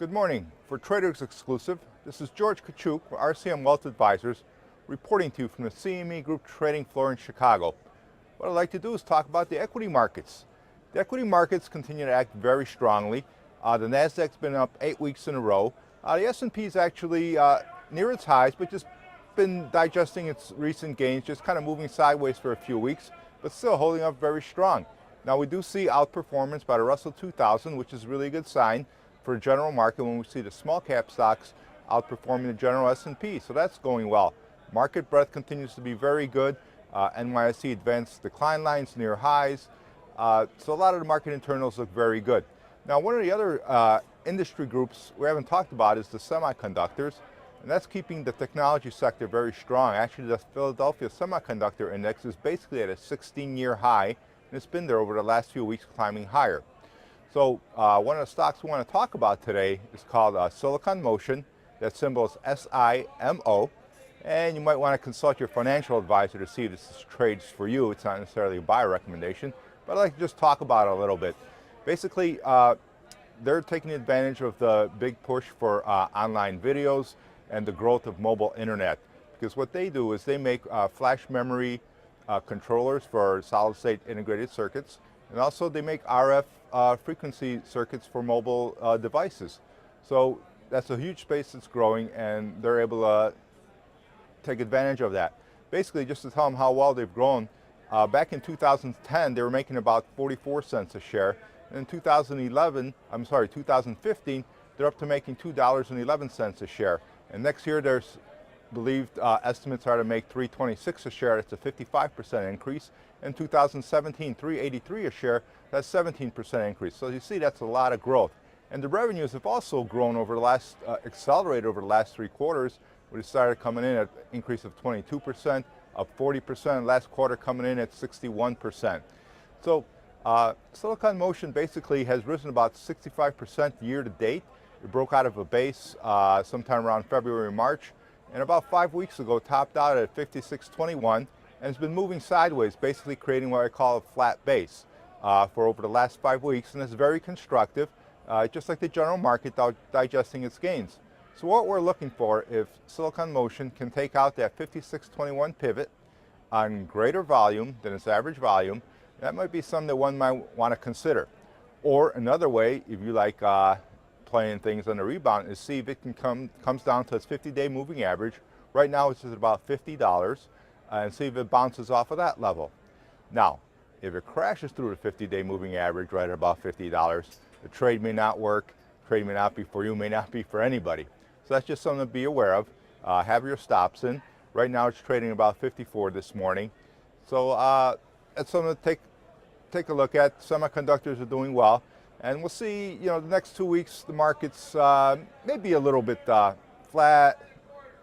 Good morning. For Traders Exclusive, this is George Kachuk with RCM Wealth Advisors reporting to you from the CME Group trading floor in Chicago. What I'd like to do is talk about the equity markets. The equity markets continue to act very strongly. The Nasdaq's been up 8 weeks in a row. The S&P is actually near its highs, but just been digesting its recent gains, just kind of moving sideways for a few weeks, but still holding up very strong. Now we do see outperformance by the Russell 2000, which is a really good sign for the general market when we see the small cap stocks outperforming the general S&P. So that's going well. Market breadth continues to be very good. NYSE advanced decline lines near highs. So a lot of the market internals look very good. Now one of the other industry groups we haven't talked about is the semiconductors, and that's keeping the technology sector very strong. Actually, the Philadelphia Semiconductor Index is basically at a 16-year high, and it's been there over the last few weeks, climbing higher. So one of the stocks we want to talk about today is called Silicon Motion. That symbol is SIMO. And you might want to consult your financial advisor to see if this trades for you. It's not necessarily a buy recommendation, but I'd like to just talk about it a little bit. Basically, they're taking advantage of the big push for online videos and the growth of mobile internet. Because what they do is they make flash memory controllers for solid-state integrated circuits, and also they make RF frequency circuits for mobile devices. So that's a huge space that's growing, and they're able to take advantage of that. Basically, just to tell them how well they've grown, back in 2010 they were making about 44 cents a share, and in 2015 they're up to making $2.11 a share, and next year there's believed estimates are to make $3.26 a share. That's a 55% increase. In 2017, $3.83 a share. That's 17% increase. So you see, that's a lot of growth. And the revenues have also grown over the last, accelerated over the last 3 quarters. We started coming in at an increase of 22%, up 40%. Last quarter coming in at 61%. So Silicon Motion basically has risen about 65% year to date. It broke out of a base sometime around February, March. And about 5 weeks ago topped out at 56.21 and has been moving sideways, basically creating what I call a flat base for over the last 5 weeks, and it's very constructive, just like the general market digesting its gains. So what we're looking for, if Silicon Motion can take out that 56.21 pivot on greater volume than its average volume, that might be something that one might want to consider. Or another way, if you like playing things on the rebound, is see if it can comes down to its 50-day moving average. Right now it's at about $50, and see if it bounces off of that level. Now, if it crashes through the 50-day moving average right at about $50, the trade may not work. Trade may not be for you, may not be for anybody. So that's just something to be aware of. Have your stops in. Right now it's trading about 54 this morning. So that's something to take a look at. Semiconductors are doing well. And we'll see, the next 2 weeks, the markets may be a little bit flat,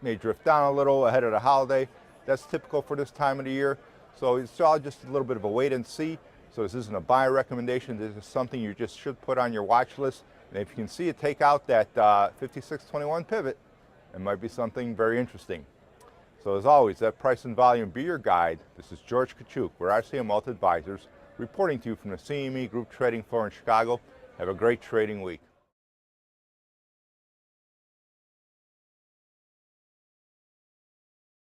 may drift down a little ahead of the holiday. That's typical for this time of the year. So it's all just a little bit of a wait and see. So this isn't a buy recommendation. This is something you just should put on your watch list. And if you can see it take out that 56.21 pivot, it might be something very interesting. So as always, let price and volume be your guide. This is George Kachuk. We're RCM Wealth Advisors, reporting to you from the CME Group trading floor in Chicago. Have a great trading week.